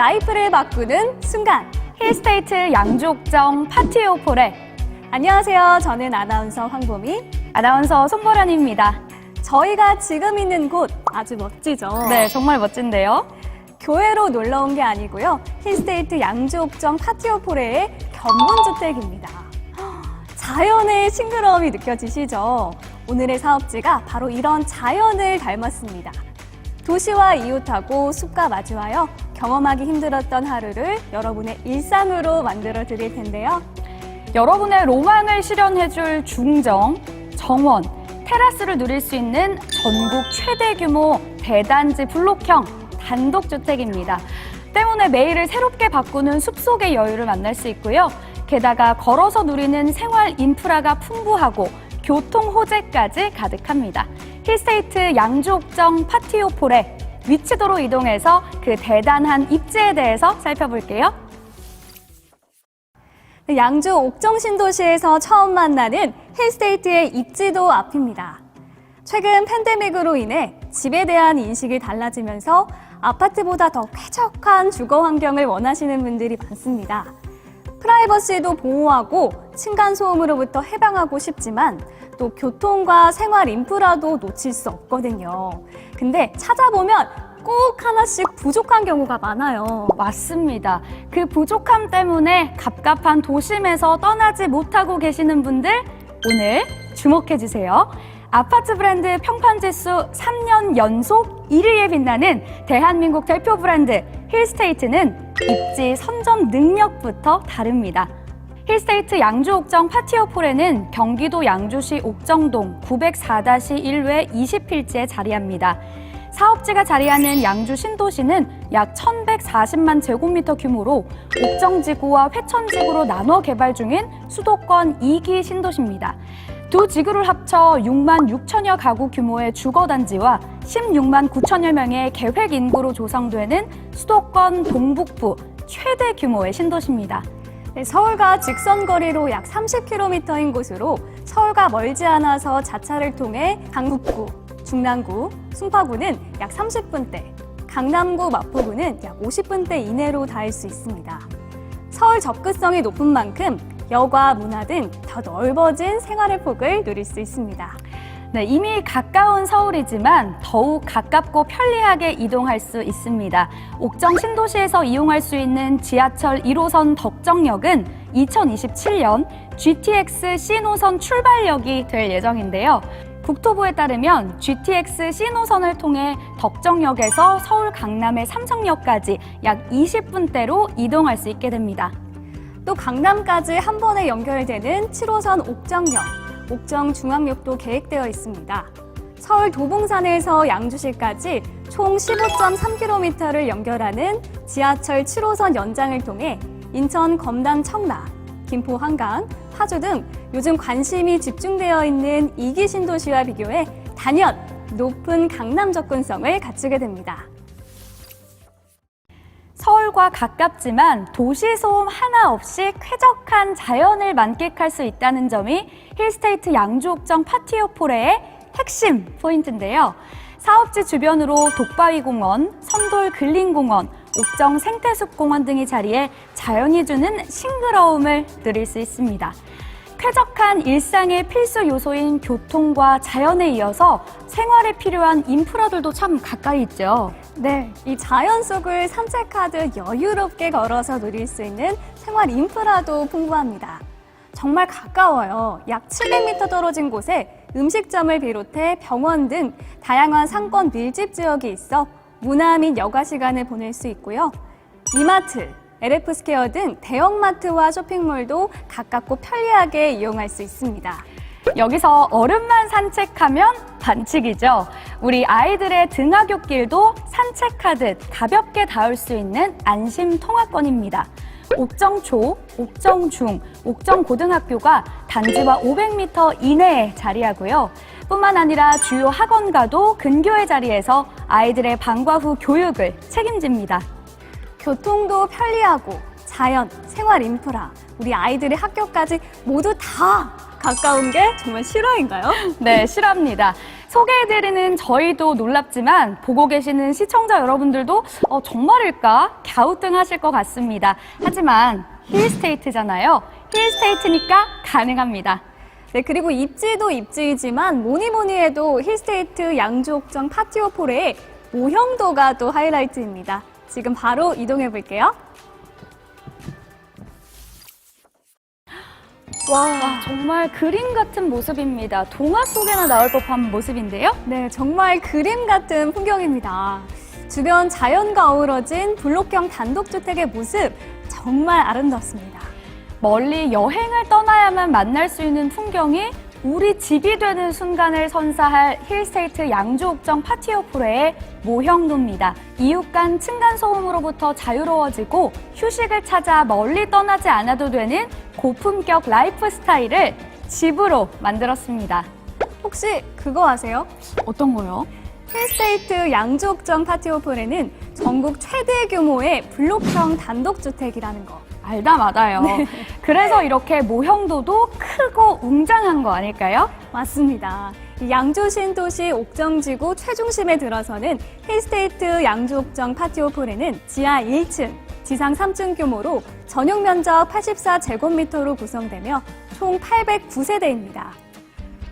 라이프를 바꾸는 순간. 힐스테이트 양주옥정 파티오폴에 안녕하세요. 저는 아나운서 황보미. 아나운서 손보련입니다. 저희가 지금 있는 곳 아주 멋지죠? 네, 정말 멋진데요. 교회로 놀러 온 게 아니고요. 힐스테이트 양주옥정 파티오폴의 견본주택입니다. 자연의 싱그러움이 느껴지시죠? 오늘의 사업지가 바로 이런 자연을 닮았습니다. 도시와 이웃하고 숲과 마주하여 경험하기 힘들었던 하루를 여러분의 일상으로 만들어 드릴 텐데요. 여러분의 로망을 실현해줄 중정, 정원, 테라스를 누릴 수 있는 전국 최대 규모 대단지 블록형 단독주택입니다. 때문에 매일을 새롭게 바꾸는 숲속의 여유를 만날 수 있고요. 게다가 걸어서 누리는 생활 인프라가 풍부하고 교통 호재까지 가득합니다. 힐스테이트 양주옥정 파티오폴에 위치도로 이동해서 그 대단한 입지에 대해서 살펴볼게요. 양주 옥정 신도시에서 처음 만나는 힐스테이트의 입지도 앞입니다. 최근 팬데믹으로 인해 집에 대한 인식이 달라지면서 아파트보다 더 쾌적한 주거 환경을 원하시는 분들이 많습니다. 프라이버시도 보호하고 층간소음으로부터 해방하고 싶지만 또 교통과 생활 인프라도 놓칠 수 없거든요. 근데 찾아보면 꼭 하나씩 부족한 경우가 많아요. 맞습니다. 그 부족함 때문에 갑갑한 도심에서 떠나지 못하고 계시는 분들 오늘 주목해주세요. 아파트 브랜드 평판지수 3년 연속 1위에 빛나는 대한민국 대표 브랜드 힐스테이트는 입지 선점 능력부터 다릅니다. 힐스테이트 양주옥정 파티오폴에는 경기도 양주시 옥정동 904-1외 20필지에 자리합니다. 사업지가 자리하는 양주 신도시는 약 1,140만 제곱미터 규모로 옥정지구와 회천지구로 나눠 개발 중인 수도권 2기 신도시입니다. 두 지구를 합쳐 6만 6천여 가구 규모의 주거단지와 16만 9천여 명의 계획 인구로 조성되는 수도권 동북부 최대 규모의 신도시입니다. 네, 서울과 직선 거리로 약 30km인 곳으로 서울과 멀지 않아서 자차를 통해 강북구, 중랑구, 송파구는 약 30분대, 강남구, 마포구는 약 50분대 이내로 닿을 수 있습니다. 서울 접근성이 높은 만큼 여가, 문화 등 더 넓어진 생활의 폭을 누릴 수 있습니다. 네, 이미 가까운 서울이지만 더욱 가깝고 편리하게 이동할 수 있습니다. 옥정 신도시에서 이용할 수 있는 지하철 1호선 덕정역은 2027년 GTX C노선 출발역이 될 예정인데요. 국토부에 따르면 GTX C노선을 통해 덕정역에서 서울 강남의 삼성역까지 약 20분대로 이동할 수 있게 됩니다. 또 강남까지 한 번에 연결되는 7호선 옥정역, 옥정중앙역도 계획되어 있습니다. 서울 도봉산에서 양주시까지 총 15.3km를 연결하는 지하철 7호선 연장을 통해 인천 검단 청라, 김포 한강, 파주 등 요즘 관심이 집중되어 있는 2기 신도시와 비교해 단연 높은 강남 접근성을 갖추게 됩니다. 서울과 가깝지만 도시 소음 하나 없이 쾌적한 자연을 만끽할 수 있다는 점이 힐스테이트 양주옥정 파티오폴의 핵심 포인트인데요. 사업지 주변으로 독바위공원, 선돌 근린공원, 옥정 생태숲공원 등이 자리해 자연이 주는 싱그러움을 누릴 수 있습니다. 쾌적한 일상의 필수 요소인 교통과 자연에 이어서 생활에 필요한 인프라들도 참 가까이 있죠. 네, 이 자연 속을 산책하듯 여유롭게 걸어서 누릴 수 있는 생활 인프라도 풍부합니다. 정말 가까워요. 약 700m 떨어진 곳에 음식점을 비롯해 병원 등 다양한 상권 밀집 지역이 있어 문화 및 여가 시간을 보낼 수 있고요. 이마트, LF스퀘어 등 대형마트와 쇼핑몰도 가깝고 편리하게 이용할 수 있습니다. 여기서 얼음만 산책하면 반칙이죠. 우리 아이들의 등하굣길도 산책하듯 가볍게 닿을 수 있는 안심 통학권입니다. 옥정초, 옥정중, 옥정고등학교가 단지와 500m 이내에 자리하고요. 뿐만 아니라 주요 학원과도 근교의 자리에서 아이들의 방과 후 교육을 책임집니다. 교통도 편리하고 자연, 생활 인프라, 우리 아이들의 학교까지 모두 다 가까운 게 정말 실화인가요? 네, 실화입니다. 소개해드리는 저희도 놀랍지만 보고 계시는 시청자 여러분들도 정말일까? 갸우뚱하실 것 같습니다. 하지만 힐스테이트잖아요. 힐스테이트니까 가능합니다. 네, 그리고 입지도 입지이지만 뭐니 해도 힐스테이트 양주옥정 파티오 폴의 모형도가 또 하이라이트입니다. 지금 바로 이동해 볼게요. 와, 정말 그림 같은 모습입니다. 동화 속에나 나올 법한 모습인데요. 네, 정말 그림 같은 풍경입니다. 주변 자연과 어우러진 블록형 단독주택의 모습 정말 아름답습니다. 멀리 여행을 떠나야만 만날 수 있는 풍경이 우리 집이 되는 순간을 선사할 힐스테이트 양주옥정 파티오폴의 모형도입니다. 이웃 간 층간소음으로부터 자유로워지고 휴식을 찾아 멀리 떠나지 않아도 되는 고품격 라이프 스타일을 집으로 만들었습니다. 혹시 그거 아세요? 어떤 거요? 힐스테이트 양주옥정 파티오폴에는 전국 최대 규모의 블록형 단독주택이라는 거. 알다 마다요. 네. 그래서 이렇게 모형도도 크고 웅장한 거 아닐까요? 맞습니다. 이 양주 신도시 옥정지구 최중심에 들어서는 힐스테이트 양주옥정 파티오폴에는 지하 1층, 지상 3층 규모로 전용 면적 84제곱미터로 구성되며 총 809세대입니다.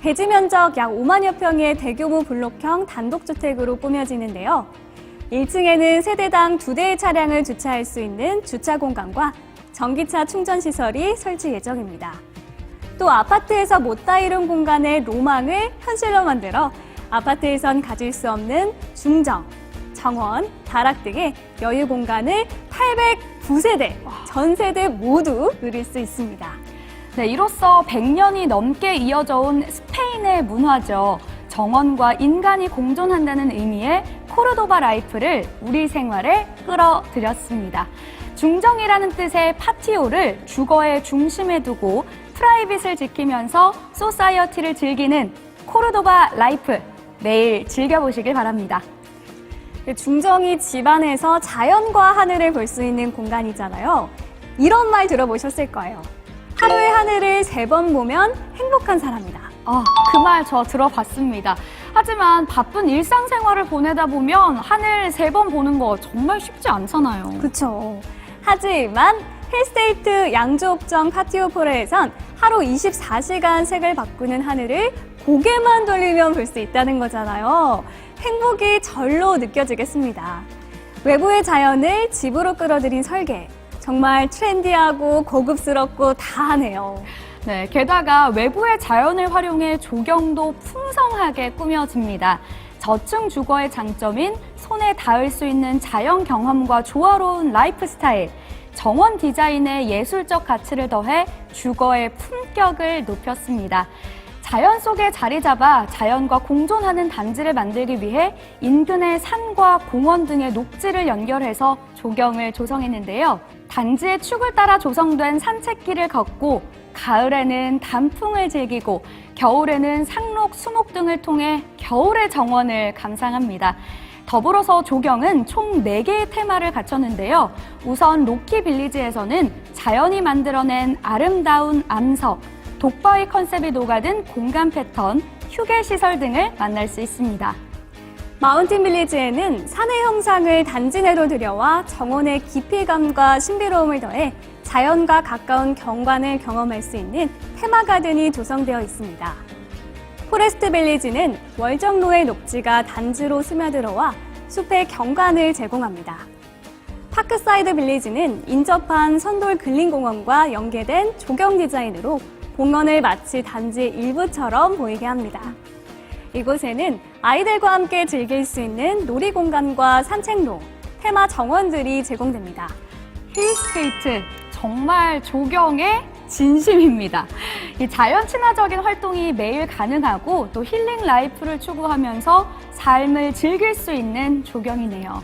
대지 면적 약 5만여 평의 대규모 블록형 단독주택으로 꾸며지는데요. 1층에는 세대당 2대의 차량을 주차할 수 있는 주차 공간과 전기차 충전 시설이 설치 예정입니다. 또 아파트에서 못다 이룬 공간의 로망을 현실로 만들어 아파트에선 가질 수 없는 중정, 정원, 다락 등의 여유 공간을 809세대, 전 세대 모두 누릴 수 있습니다. 네, 이로써 100년이 넘게 이어져 온 스페인의 문화죠. 정원과 인간이 공존한다는 의미의 코르도바 라이프를 우리 생활에 끌어들였습니다. 중정이라는 뜻의 파티오를 주거의 중심에 두고 프라이빗을 지키면서 소사이어티를 즐기는 코르도바 라이프, 매일 즐겨보시길 바랍니다. 중정이 집안에서 자연과 하늘을 볼 수 있는 공간이잖아요. 이런 말 들어보셨을 거예요. 하루에 하늘을 3번 보면 행복한 사람이다. 그 말 저 들어봤습니다. 하지만 바쁜 일상생활을 보내다 보면 하늘 3번 보는 거 정말 쉽지 않잖아요. 그렇죠. 하지만 힐스테이트 양주옥정 파티오폴에선 하루 24시간 색을 바꾸는 하늘을 고개만 돌리면 볼 수 있다는 거잖아요. 행복이 절로 느껴지겠습니다. 외부의 자연을 집으로 끌어들인 설계. 정말 트렌디하고 고급스럽고 다하네요. 네, 게다가 외부의 자연을 활용해 조경도 풍성하게 꾸며집니다. 저층 주거의 장점인 손에 닿을 수 있는 자연 경험과 조화로운 라이프 스타일, 정원 디자인의 예술적 가치를 더해 주거의 품격을 높였습니다. 자연 속에 자리 잡아 자연과 공존하는 단지를 만들기 위해 인근의 산과 공원 등의 녹지를 연결해서 조경을 조성했는데요. 단지의 축을 따라 조성된 산책길을 걷고 가을에는 단풍을 즐기고 겨울에는 상록, 수목 등을 통해 겨울의 정원을 감상합니다. 더불어서 조경은 총 4개의 테마를 갖췄는데요. 우선 로키 빌리지에서는 자연이 만들어낸 아름다운 암석, 독바위 컨셉이 녹아든 공간 패턴, 휴게시설 등을 만날 수 있습니다. 마운틴 빌리지에는 산의 형상을 단지 내로 들여와 정원의 깊이감과 신비로움을 더해 자연과 가까운 경관을 경험할 수 있는 테마 가든이 조성되어 있습니다. 포레스트 빌리지는 월정로의 녹지가 단지로 스며들어와 숲의 경관을 제공합니다. 파크사이드 빌리지는 인접한 선돌 근린공원과 연계된 조경 디자인으로 공원을 마치 단지 일부처럼 보이게 합니다. 이곳에는 아이들과 함께 즐길 수 있는 놀이공간과 산책로, 테마 정원들이 제공됩니다. 힐스테이트, 정말 조경의 진심입니다. 이 자연 친화적인 활동이 매일 가능하고 또 힐링 라이프를 추구하면서 삶을 즐길 수 있는 조경이네요.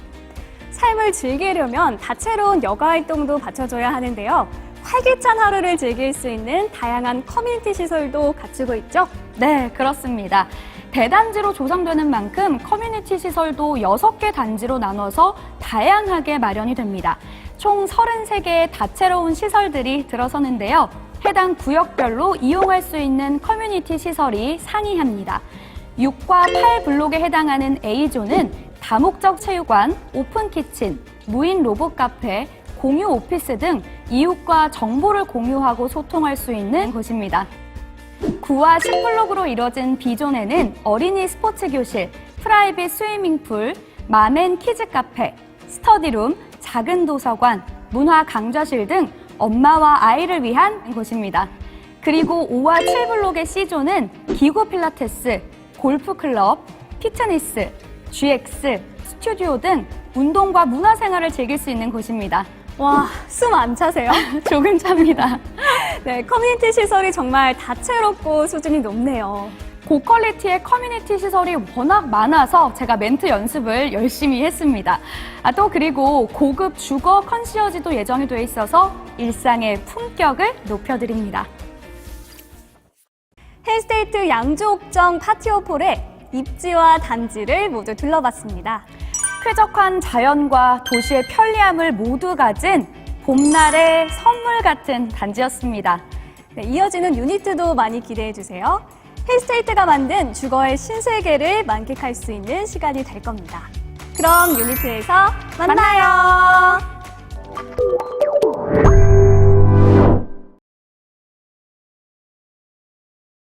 삶을 즐기려면 다채로운 여가 활동도 받쳐줘야 하는데요. 활기찬 하루를 즐길 수 있는 다양한 커뮤니티 시설도 갖추고 있죠? 네, 그렇습니다. 대단지로 조성되는 만큼 커뮤니티 시설도 6개 단지로 나눠서 다양하게 마련이 됩니다. 총 33개의 다채로운 시설들이 들어서는데요. 해당 구역별로 이용할 수 있는 커뮤니티 시설이 상이합니다. 6과 8 블록에 해당하는 A존은 다목적 체육관, 오픈 키친, 무인 로봇 카페, 공유 오피스 등 이웃과 정보를 공유하고 소통할 수 있는 곳입니다. 9와 10 블록으로 이뤄진 B존에는 어린이 스포츠 교실, 프라이빗 스위밍풀, 맘앤 키즈 카페, 스터디룸, 작은 도서관, 문화 강좌실 등 엄마와 아이를 위한 곳입니다. 그리고 5와 7 블록의 C존은 기구 필라테스, 골프 클럽, 피트니스, GX, 스튜디오 등 운동과 문화생활을 즐길 수 있는 곳입니다. 와, 숨 안 차세요? 조금 찹니다. 네, 커뮤니티 시설이 정말 다채롭고 수준이 높네요. 고퀄리티의 커뮤니티 시설이 워낙 많아서 제가 멘트 연습을 열심히 했습니다. 또 그리고 고급 주거 컨시어지도 예정이 돼 있어서 일상의 품격을 높여드립니다. 힐스테이트 양주옥정 파티오폴의 입지와 단지를 모두 둘러봤습니다. 쾌적한 자연과 도시의 편리함을 모두 가진 봄날의 선물 같은 단지였습니다. 네, 이어지는 유니트도 많이 기대해 주세요. 힐스테이트가 만든 주거의 신세계를 만끽할 수 있는 시간이 될 겁니다. 그럼 유니트에서 만나요.